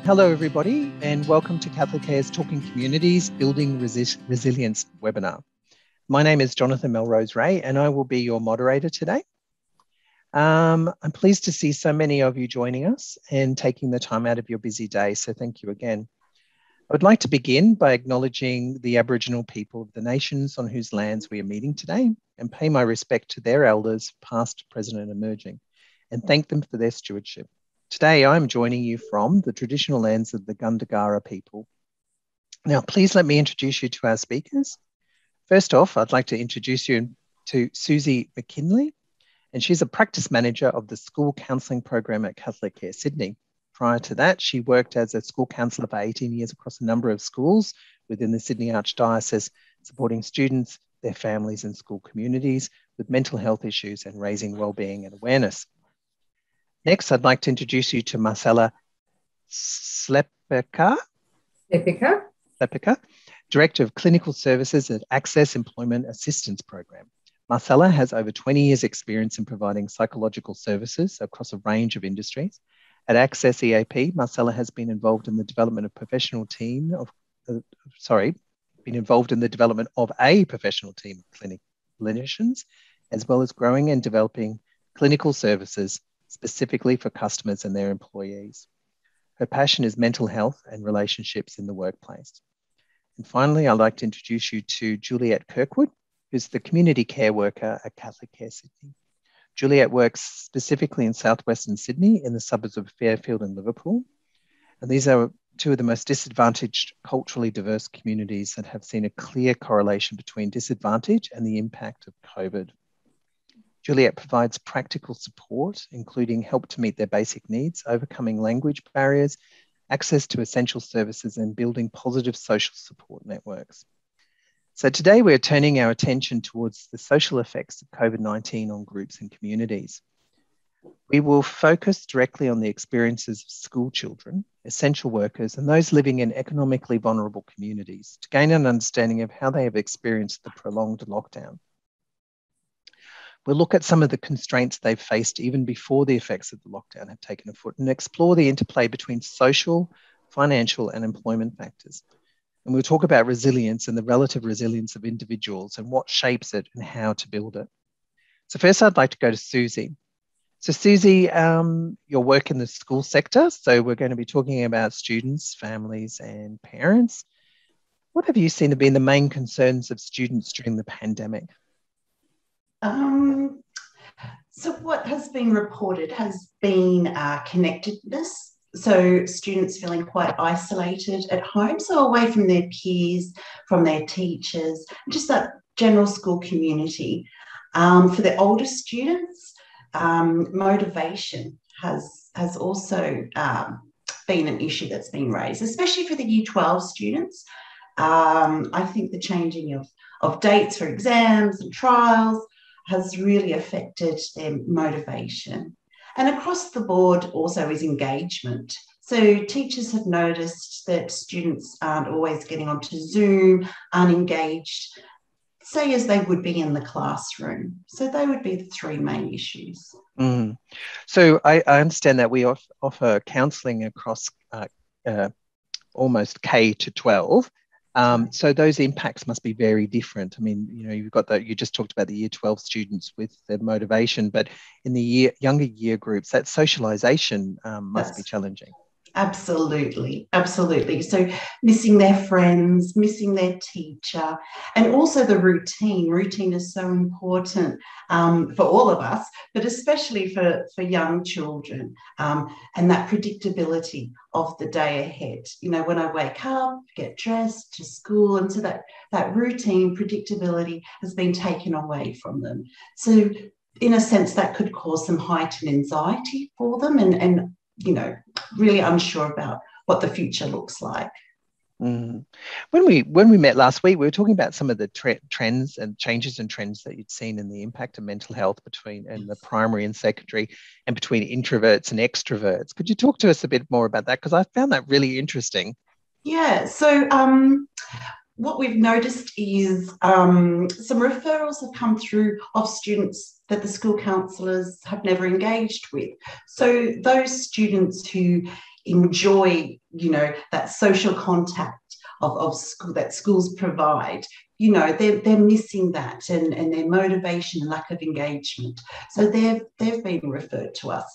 Hello, everybody, and welcome to CatholicCare's Talking Communities Building Resilience webinar. My name is Jonathan Melrose Ray, and I will be your moderator today. I'm pleased to see so many of you joining us and taking the time out of your busy day, so thank you again. I would like to begin by acknowledging the Aboriginal people of the nations on whose lands we are meeting today and pay my respect to their elders, past, present, and emerging, and thank them for their stewardship. Today, I'm joining you from the traditional lands of the Gundungurra people. Now, please let me introduce you to our speakers. First off, I'd like to introduce you to Susie Mckinley, and she's a practice manager of the school counselling program at CatholicCare Sydney. Prior to that, she worked as a school counsellor for 18 years across a number of schools within the Sydney Archdiocese, supporting students, their families and school communities with mental health issues and raising wellbeing and awareness. Next, I'd like to introduce you to Marcella Slepika, Director of Clinical Services at Access Employment Assistance Program. Marcella has over 20 years' experience in providing psychological services across a range of industries. At Access EAP, Marcella has been involved in the development of a professional team of clinicians, as well as growing and developing clinical services specifically for customers and their employees. Her passion is mental health and relationships in the workplace. And finally, I'd like to introduce you to Juliette Kirkwood, who's the community care worker at CatholicCare Sydney. Juliette works specifically in southwestern Sydney in the suburbs of Fairfield and Liverpool. And these are two of the most disadvantaged, culturally diverse communities that have seen a clear correlation between disadvantage and the impact of COVID. Juliette provides practical support, including help to meet their basic needs, overcoming language barriers, access to essential services, and building positive social support networks. So today we're turning our attention towards the social effects of COVID-19 on groups and communities. We will focus directly on the experiences of school children, essential workers, and those living in economically vulnerable communities to gain an understanding of how they have experienced the prolonged lockdown. We'll look at some of the constraints they've faced even before the effects of the lockdown have taken a foot and explore the interplay between social, financial, and employment factors. And we'll talk about resilience and the relative resilience of individuals and what shapes it and how to build it. So first, I'd like to go to Susie. So Susie, your work in the school sector. So we're going to be talking about students, families, and parents. What have you seen to be the main concerns of students during the pandemic? So what has been reported has been connectedness. So students feeling quite isolated at home, so away from their peers, from their teachers, just that general school community. For the older students, motivation has also been an issue that's been raised, especially for the Year 12 students. I think the changing of dates for exams and trials has really affected their motivation. And across the board also is engagement. So teachers have noticed that students aren't always getting onto Zoom, unengaged, say as they would be in the classroom. So they would be the three main issues. So I understand that we offer counselling across almost K to 12. So those impacts must be very different. I mean, you know, you just talked about the Year 12 students with their motivation, but in the younger year groups, that socialisation must be challenging. Absolutely. So missing their friends, missing their teacher, and also the routine. Routine is so important for all of us, but especially for young children, and that predictability of the day ahead. You know, when I wake up, get dressed, to school, and so that routine, predictability has been taken away from them. So in a sense, that could cause some heightened anxiety for them and you know, really unsure about what the future looks like. When we met last week, we were talking about some of the trends and changes and trends that you'd seen in the impact of mental health between the primary and secondary and between introverts and extroverts. Could you talk to us a bit more about that? Because I found that really interesting. Yeah, so what we've noticed is some referrals have come through of students that the school counsellors have never engaged with. So those students who enjoy, that social contact of school that schools provide. They're missing that, and their motivation and lack of engagement. So they've been referred to us.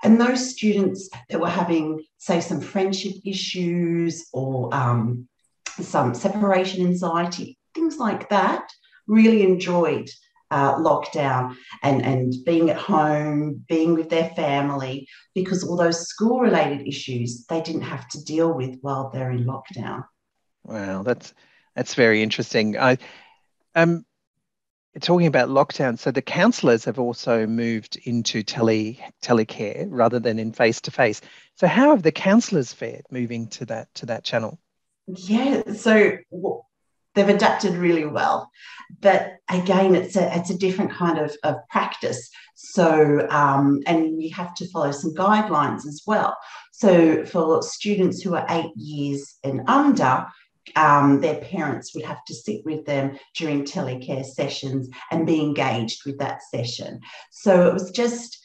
And those students that were having, say, some friendship issues or some separation anxiety, things like that, really enjoyed lockdown and being at home, being with their family, because all those school-related issues they didn't have to deal with while they're in lockdown. Wow, that's very interesting. Talking about lockdown, so the counsellors have also moved into telecare rather than in face-to-face. So how have the counsellors fared moving to that channel? Yeah, so they've adapted really well, but again, it's a different kind of practice. So, and you have to follow some guidelines as well. So, for students who are 8 years and under, their parents would have to sit with them during telecare sessions and be engaged with that session. So it was just,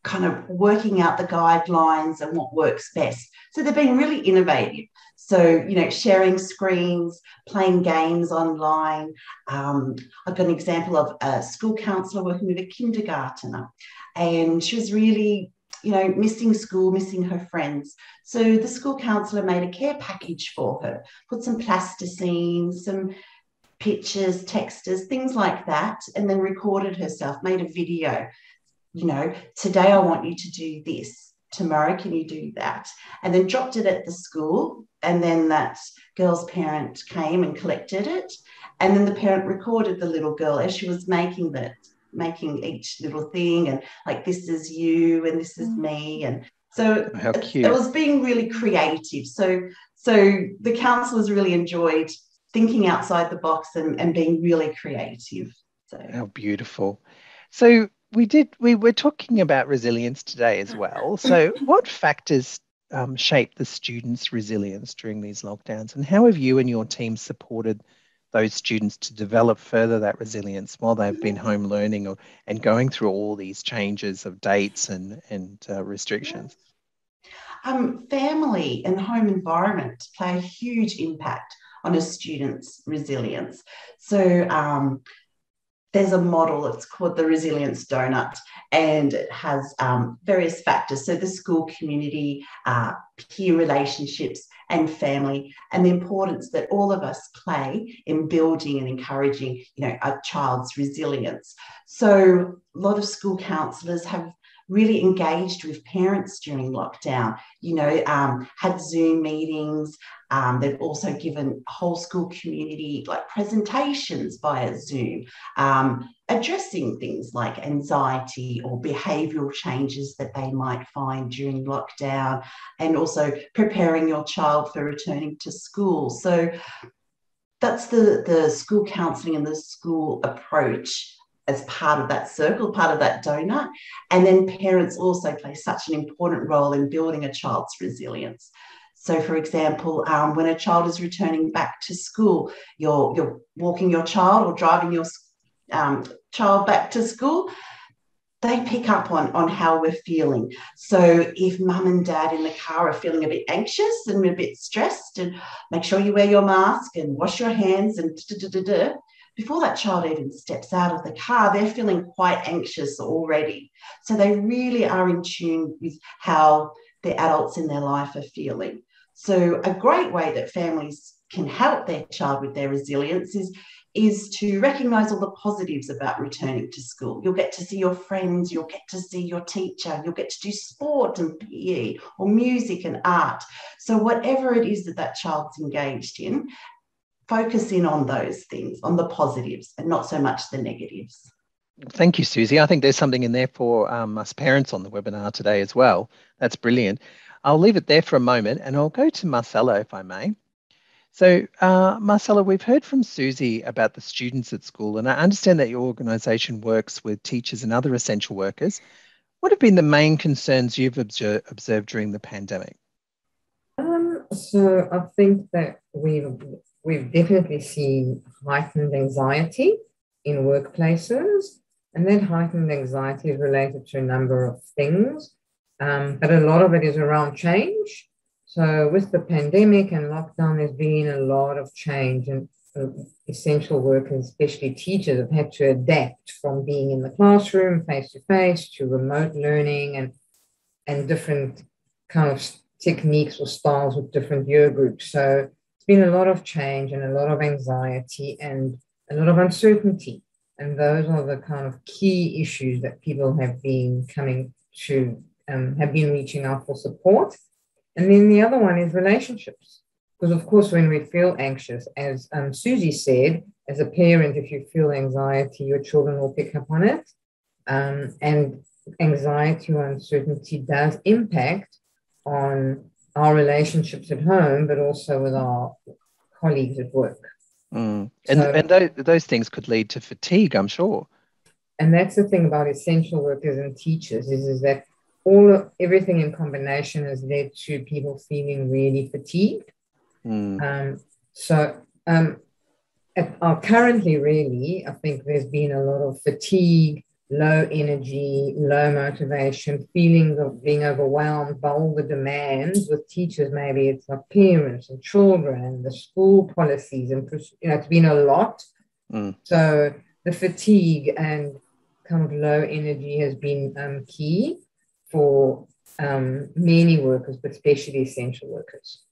kind of working out the guidelines and what works best. So they've been really innovative. So, sharing screens, playing games online. I've got an example of a school counsellor working with a kindergartner, and she was really, missing school, missing her friends. So the school counsellor made a care package for her, put some plasticine, some pictures, texters, things like that, and then recorded herself, made a video. Today I want you to do this. Tomorrow, can you do that? And then dropped it at the school. And then that girl's parent came and collected it. And then the parent recorded the little girl as she was making each little thing, and like, this is you and this is me. And so it was being really creative. So the counsellors really enjoyed thinking outside the box and being really creative. So how beautiful. So we were talking about resilience today as well. So what factors shape the students' resilience during these lockdowns, and how have you and your team supported those students to develop further that resilience while they've been home learning and going through all these changes of dates and restrictions? Family and home environment play a huge impact on a student's resilience. So there's a model, it's called the resilience donut, and it has various factors. So the school community, peer relationships, and family, and the importance that all of us play in building and encouraging, a child's resilience. So a lot of school counsellors have really engaged with parents during lockdown, had Zoom meetings. They've also given whole school community like presentations via Zoom, addressing things like anxiety or behavioural changes that they might find during lockdown, and also preparing your child for returning to school. So that's the school counselling and the school approach as part of that circle, part of that donut. And then parents also play such an important role in building a child's resilience. So, for example, when a child is returning back to school, you're walking your child or driving your child back to school, they pick up on how we're feeling. So if mum and dad in the car are feeling a bit anxious and a bit stressed, and make sure you wear your mask and wash your hands and before that child even steps out of the car, they're feeling quite anxious already. So they really are in tune with how the adults in their life are feeling. So a great way that families can help their child with their resilience is to recognise all the positives about returning to school. You'll get to see your friends, you'll get to see your teacher, you'll get to do sport and PE or music and art. So whatever it is that child's engaged in, focus in on those things, on the positives and not so much the negatives. Thank you, Susie. I think there's something in there for us parents on the webinar today as well. That's brilliant. I'll leave it there for a moment and I'll go to Marcella, if I may. So, Marcella, we've heard from Susie about the students at school, and I understand that your organisation works with teachers and other essential workers. What have been the main concerns you've observed during the pandemic? So I think that we've definitely seen heightened anxiety in workplaces, and that heightened anxiety is related to a number of things. but a lot of it is around change. So with the pandemic and lockdown, there's been a lot of change, and essential workers, especially teachers, have had to adapt from being in the classroom face-to-face to remote learning and different kind of techniques or styles with different year groups. So it's been a lot of change and a lot of anxiety and a lot of uncertainty. And those are the kind of key issues that people have been coming to, have been reaching out for support. And then the other one is relationships. Because of course, when we feel anxious, as Susie said, as a parent, if you feel anxiety, your children will pick up on it. And anxiety or uncertainty does impact on our relationships at home, but also with our colleagues at work. And those things could lead to fatigue, I'm sure. And that's the thing about essential workers and teachers is that everything in combination has led to people feeling really fatigued. Currently, really, I think there's been a lot of fatigue, low energy, low motivation, feelings of being overwhelmed by all the demands with teachers. Maybe it's like parents and children and the school policies, and it's been a lot. So the fatigue and kind of low energy has been key for many workers, but especially essential workers.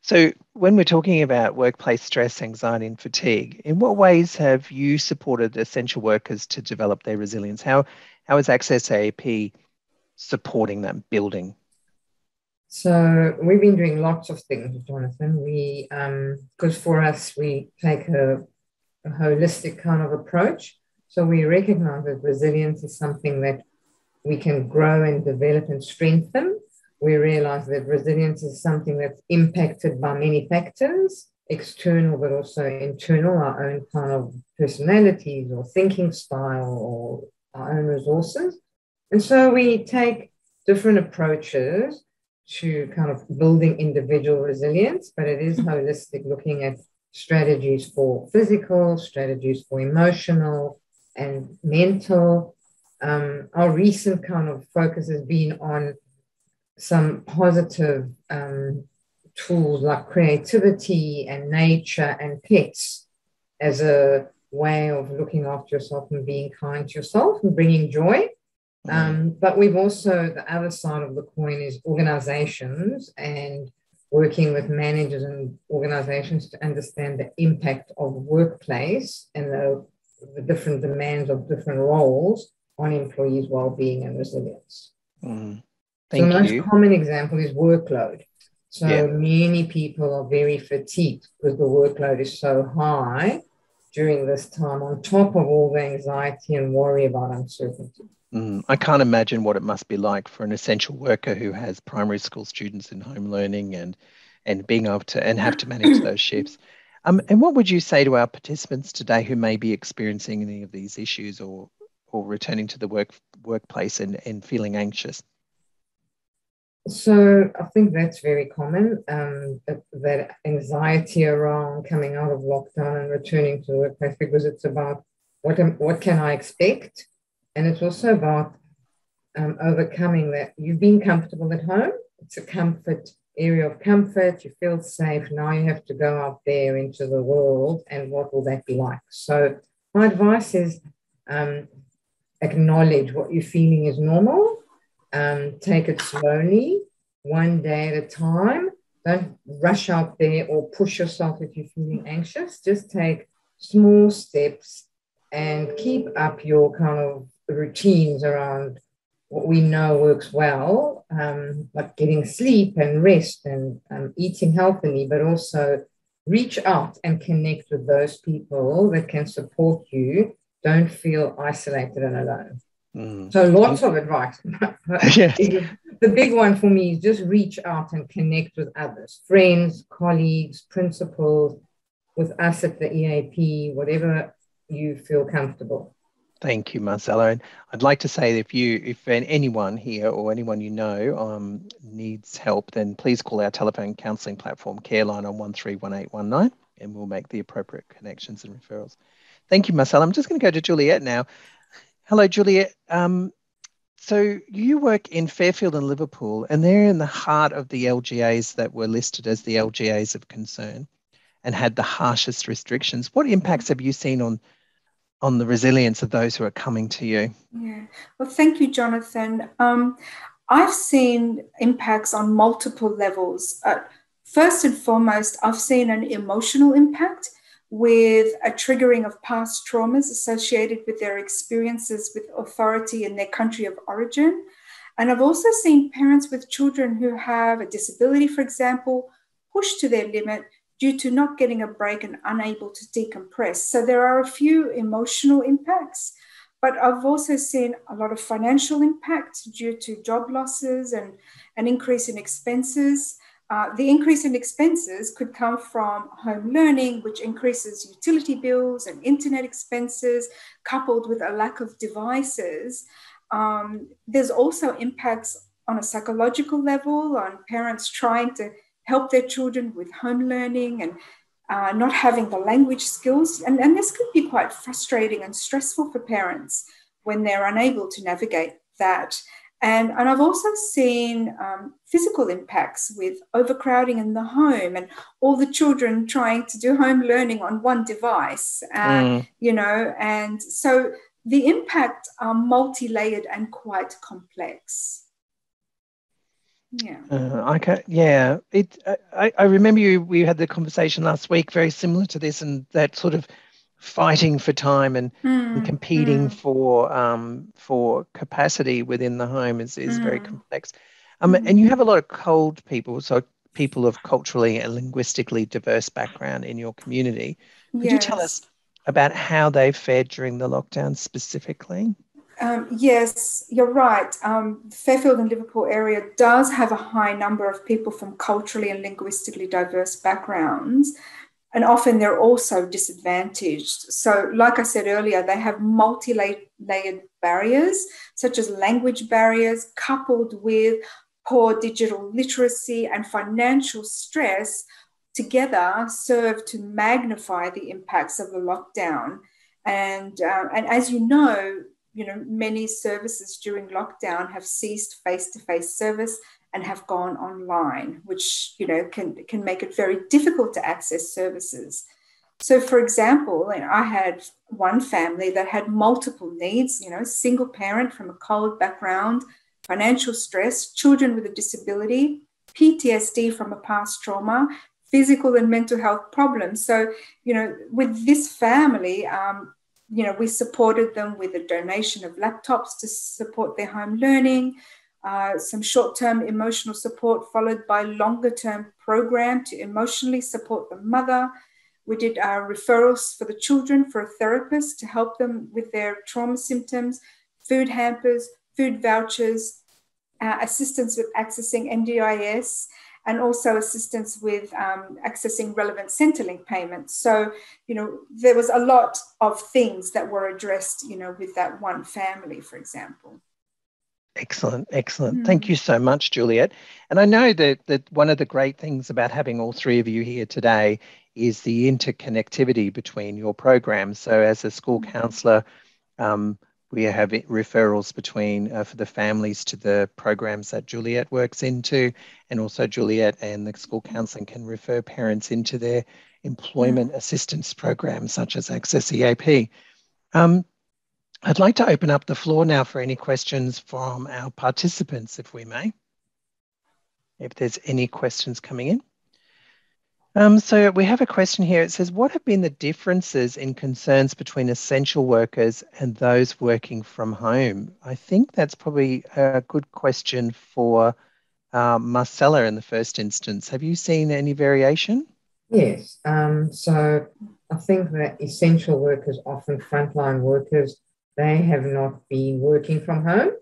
So when we're talking about workplace stress, anxiety and fatigue, in what ways have you supported essential workers to develop their resilience? How is Access AAP supporting them, building? So we've been doing lots of things, Jonathan. Because for us, we take a holistic kind of approach. So we recognize that resilience is something that we can grow and develop and strengthen. We realize that resilience is something that's impacted by many factors, external, but also internal, our own kind of personalities or thinking style or our own resources. And so we take different approaches to kind of building individual resilience, but it is holistic, looking at strategies for physical, strategies for emotional and mental. Our recent kind of focus has been on some positive tools like creativity and nature and pets as a way of looking after yourself and being kind to yourself and bringing joy. But we've also, the other side of the coin is organizations and working with managers and organizations to understand the impact of workplace and the different demands of different roles on employees' well-being and resilience. The most common example is workload. So many people are very fatigued because the workload is so high during this time, on top of all the anxiety and worry about uncertainty. I can't imagine what it must be like for an essential worker who has primary school students in home learning and being able to and have to manage those shifts. And what would you say to our participants today who may be experiencing any of these issues or returning to the workplace and feeling anxious? So I think that's very common, that anxiety around coming out of lockdown and returning to the workplace, because it's about what can I expect? And it's also about overcoming that. You've been comfortable at home. It's a comfort area of comfort. You feel safe. Now you have to go out there into the world, and what will that be like? So my advice is acknowledge what you're feeling is normal. Take it slowly, one day at a time. Don't rush out there or push yourself if you're feeling anxious. Just take small steps and keep up your kind of routines around what we know works well, like getting sleep and rest and eating healthily, but also reach out and connect with those people that can support you. Don't feel isolated and alone. So lots of advice. Yes. The big one for me is just reach out and connect with others, friends, colleagues, principals, with us at the EAP, whatever you feel comfortable. Thank you, Marcella. And I'd like to say that if anyone here or anyone you know needs help, then please call our telephone counselling platform Careline on 131819 and we'll make the appropriate connections and referrals. Thank you, Marcella. I'm just going to go to Juliette now. Hello, Juliette. So you work in Fairfield and Liverpool, and they're in the heart of the LGAs that were listed as the LGAs of concern and had the harshest restrictions. What impacts have you seen on the resilience of those who are coming to you? Yeah. Well, thank you, Jonathan. I've seen impacts on multiple levels. First and foremost, I've seen an emotional impact with a triggering of past traumas associated with their experiences with authority in their country of origin. And I've also seen parents with children who have a disability, for example, pushed to their limit due to not getting a break and unable to decompress. So there are a few emotional impacts. But I've also seen a lot of financial impact due to job losses and an increase in expenses. The increase in expenses could come from home learning, which increases utility bills and internet expenses, coupled with a lack of devices. There's also impacts on a psychological level, on parents trying to help their children with home learning and not having the language skills. And this could be quite frustrating and stressful for parents when they're unable to navigate that. And I've also seen physical impacts with overcrowding in the home and all the children trying to do home learning on one device, you know, and so the impact are multi-layered and quite complex. Yeah. Okay. Yeah. I remember we had the conversation last week, very similar to this, and that sort of fighting for time and competing for capacity within the home is very complex. And you have a lot of cold people, so people of culturally and linguistically diverse background in your community. Could you tell us about how they fared during the lockdown specifically? Yes, you're right. Fairfield and Liverpool area does have a high number of people from culturally and linguistically diverse backgrounds, and often they're also disadvantaged. So, like I said earlier, they have multi-layered barriers, such as language barriers, coupled with poor digital literacy and financial stress, together serve to magnify the impacts of the lockdown. And as you know, many services during lockdown have ceased face-to-face service and have gone online, which, can make it very difficult to access services. So, for example, I had one family that had multiple needs, single parent from a cold background, financial stress, children with a disability, PTSD from a past trauma, physical and mental health problems. So, with this family, we supported them with a donation of laptops to support their home learning, some short-term emotional support followed by longer-term program to emotionally support the mother. We did referrals for the children for a therapist to help them with their trauma symptoms, food hampers, food vouchers, assistance with accessing NDIS, and also assistance with accessing relevant Centrelink payments. So, there was a lot of things that were addressed, with that one family, for example. Excellent. Thank you so much, Juliette. And I know that one of the great things about having all three of you here today is the interconnectivity between your programs. So as a school counsellor, we have referrals between for the families to the programs that Juliette works into, and also Juliette and the school counselling can refer parents into their employment assistance programs such as Access EAP. I'd like to open up the floor now for any questions from our participants, if we may, if there's any questions coming in. So we have a question here. It says, what have been the differences in concerns between essential workers and those working from home? I think that's probably a good question for Marcella in the first instance. Have you seen any variation? Yes. So I think that essential workers, often frontline workers, they have not been working from home.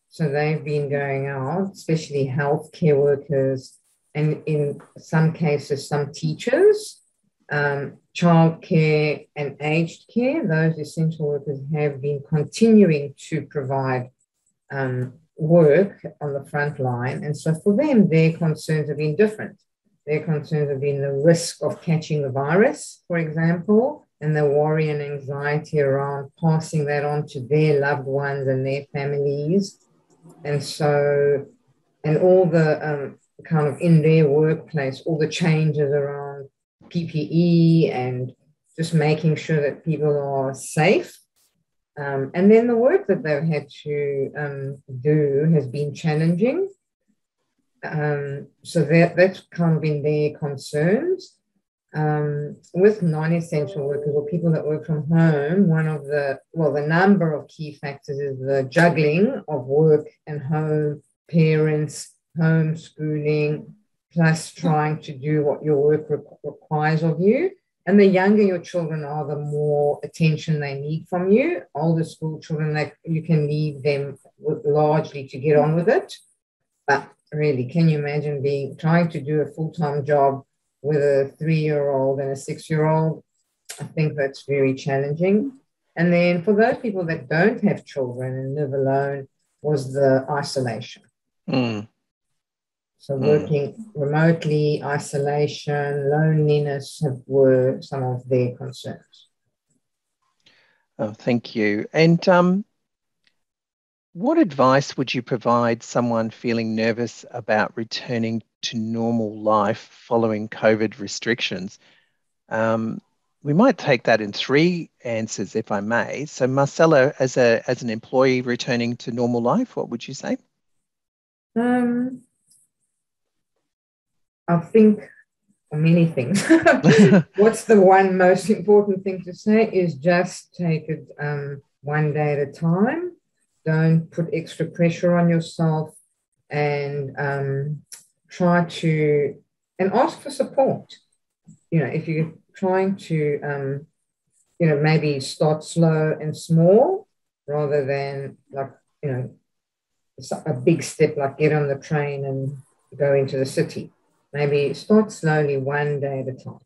So they've been going out, especially healthcare workers, and in some cases, some teachers, childcare and aged care. Those essential workers have been continuing to provide work on the front line. And so for them, their concerns have been different. Their concerns have been the risk of catching the virus, for example, and the worry and anxiety around passing that on to their loved ones and their families. And so, and all the kind of in their workplace, all the changes around PPE and just making sure that people are safe. And then the work that they've had to do has been challenging. So that's kind of been their concerns. With non-essential workers or people that work from home, the number of key factors is the juggling of work and home, parents, homeschooling, plus trying to do what your work requires of you. And the younger your children are, the more attention they need from you. Older school children, you can leave them largely to get on with it. But really, can you imagine trying to do a full-time job with a 3-year-old and a 6-year-old? I think that's very challenging. And then for those people that don't have children and live alone was the isolation. So working remotely, isolation, loneliness were some of their concerns. Oh, thank you. And what advice would you provide someone feeling nervous about returning to normal life following COVID restrictions? We might take that in 3 answers, if I may. So, Marcella, as an employee returning to normal life, what would you say? I think many things. What's the one most important thing to say is just take it one day at a time. Don't put extra pressure on yourself, and try to ask for support. If you're trying to maybe start slow and small rather than a big step like get on the train and go into the city. Maybe start slowly, one day at a time.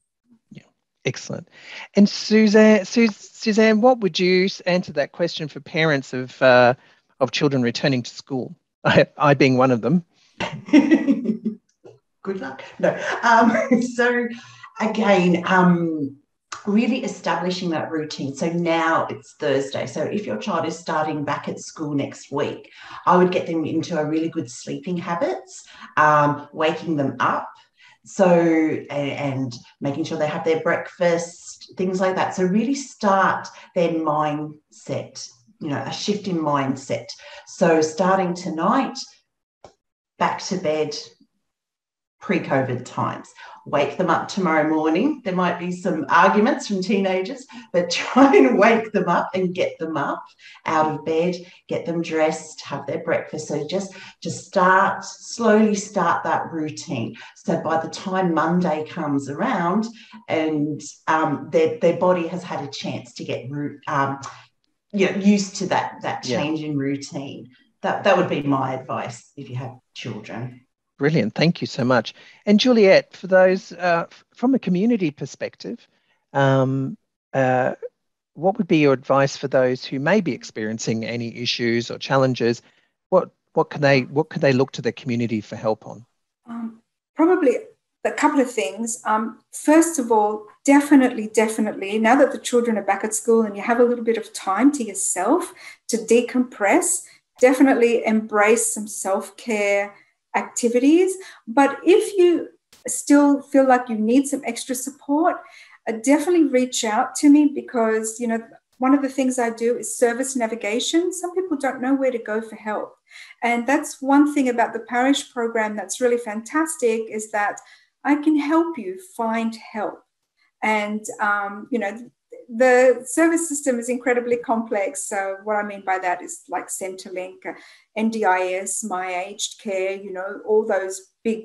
Yeah, excellent. And Suzanne, what would you answer that question for parents of children returning to school? I being one of them. Good luck. No. So again, really establishing that routine. So now it's Thursday. So if your child is starting back at school next week, I would get them into a really good sleeping habits, waking them up. So, and making sure they have their breakfast, things like that. So really start their mindset, a shift in mindset. So starting tonight, back to bed, pre-COVID times. Wake them up tomorrow morning. There might be some arguments from teenagers, but try and wake them up and get them up out of bed, get them dressed, have their breakfast. So just slowly start that routine. So by the time Monday comes around and their body has had a chance to get used to that change in routine. That would be my advice if you have children. Brilliant. Thank you so much. And Juliette, for those from a community perspective, what would be your advice for those who may be experiencing any issues or challenges? What can they look to the community for help on? Probably a couple of things. First of all, definitely, now that the children are back at school and you have a little bit of time to yourself to decompress, definitely embrace some self-care activities. But if you still feel like you need some extra support, definitely reach out to me, because one of the things I do is service navigation. Some people don't know where to go for help, and that's one thing about the parish program that's really fantastic, is that I can help you find help. And the service system is incredibly complex. So what I mean by that is like Centrelink, NDIS, My Aged Care, all those big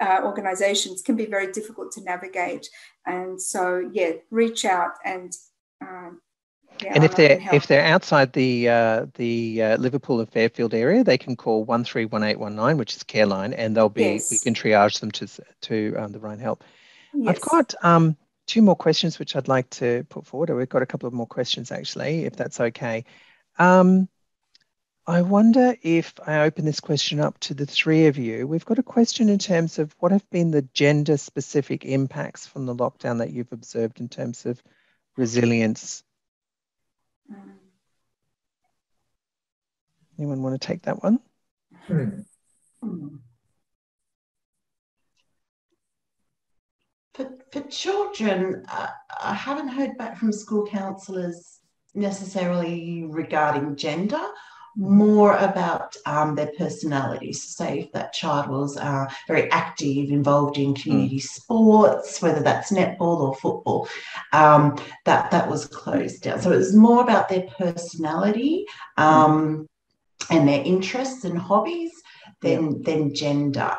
organizations can be very difficult to navigate. And so, reach out and and if they're outside the Liverpool and Fairfield area, they can call 131819, which is Careline, and we can triage them to the right help. Yes. I've got 2 more questions which I'd like to put forward. We've got a couple of more questions actually, if that's okay. I wonder if I open this question up to the 3 of you. We've got a question in terms of what have been the gender-specific impacts from the lockdown that you've observed in terms of resilience. Anyone want to take that one? For children, I haven't heard back from school counsellors necessarily regarding gender, more about their personalities. Say if that child was very active, involved in community sports, whether that's netball or football, that was closed down. So it was more about their personality and their interests and hobbies than gender.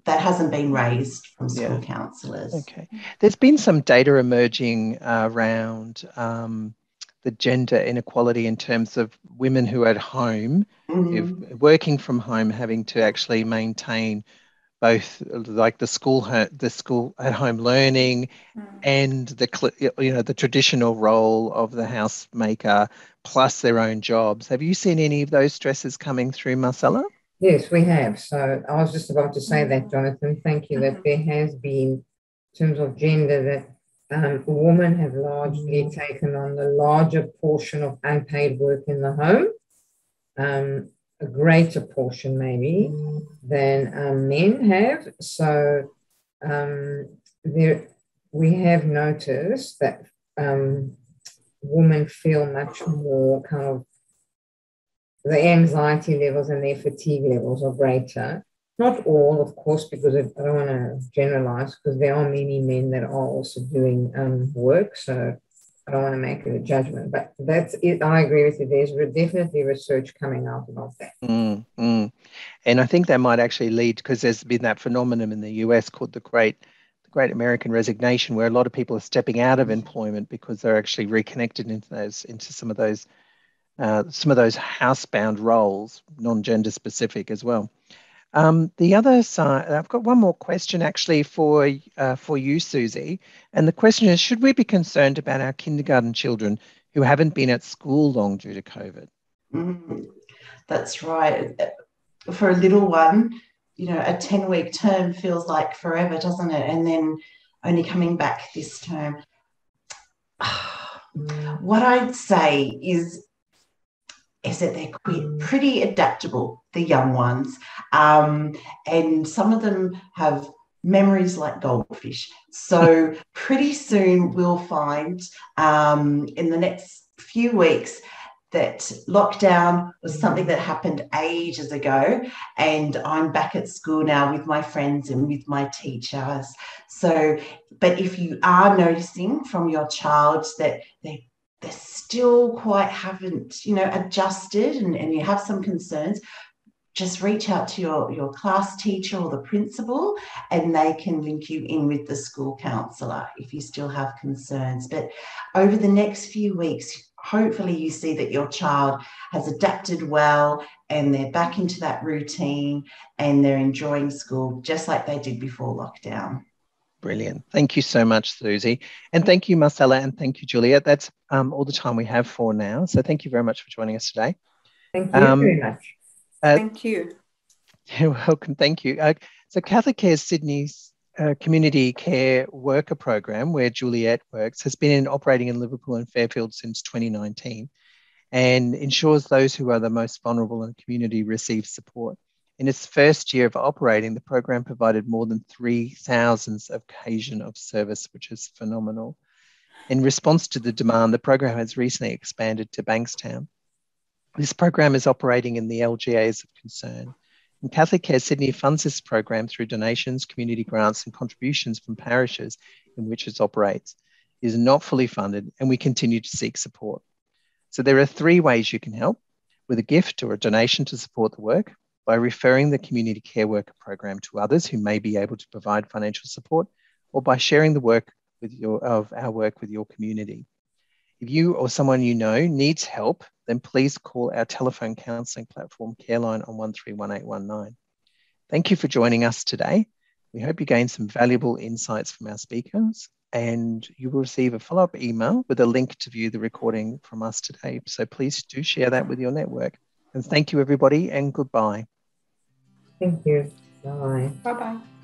That hasn't been raised from school counsellors. Okay. There's been some data emerging around the gender inequality in terms of women who are at home, if working from home, having to actually maintain both like the school at home learning and the traditional role of the housemaker plus their own jobs. Have you seen any of those stresses coming through, Marcella? Yes, we have. So I was just about to say that, Jonathan. Thank you. That there has been, in terms of gender, that women have largely taken on the larger portion of unpaid work in the home, a greater portion maybe than men have. So we have noticed that women feel much more kind of, the anxiety levels and their fatigue levels are greater. Not all, of course, because I don't want to generalize, because there are many men that are also doing work. So I don't want to make it a judgment, but that's it. I agree with you. There's definitely research coming out about that. And I think that might actually lead, because there's been that phenomenon in the US called the Great American Resignation, where a lot of people are stepping out of employment because they're actually reconnected into some of those housebound roles, non-gender specific as well. The other side, I've got one more question actually for you, Susie. And the question is, should we be concerned about our kindergarten children who haven't been at school long due to COVID? That's right. For a little one, a 10-week term feels like forever, doesn't it? And then only coming back this term. What I'd say is that they're pretty adaptable, the young ones. And some of them have memories like goldfish. So pretty soon we'll find in the next few weeks that lockdown was something that happened ages ago, and I'm back at school now with my friends and with my teachers. So, but if you are noticing from your child that they still quite haven't, adjusted and you have some concerns, just reach out to your class teacher or the principal, and they can link you in with the school counsellor if you still have concerns. But over the next few weeks, hopefully you see that your child has adapted well and they're back into that routine and they're enjoying school just like they did before lockdown. Brilliant. Thank you so much, Susie. And thank you, Marcella, and thank you, Juliette. That's all the time we have for now. So thank you very much for joining us today. Thank you very much. Thank you. You're welcome. Thank you. So CatholicCare Sydney's community care worker program, where Juliette works, has been operating in Liverpool and Fairfield since 2019 and ensures those who are the most vulnerable in the community receive support. In its first year of operating, the program provided more than 3,000 occasions of service, which is phenomenal. In response to the demand, the program has recently expanded to Bankstown. This program is operating in the LGAs of concern. And CatholicCare Sydney funds this program through donations, community grants, and contributions from parishes in which it operates. It is not fully funded, and we continue to seek support. So there are 3 ways you can help: with a gift or a donation to support the work, by referring the community care worker program to others who may be able to provide financial support, or by sharing the work of our work with your community. If you or someone you know needs help, then please call our telephone counselling platform Careline on 131819. Thank you for joining us today. We hope you gained some valuable insights from our speakers, and you will receive a follow-up email with a link to view the recording from us today. So please do share that with your network. And thank you, everybody, and goodbye. Thank you. Bye. Bye-bye.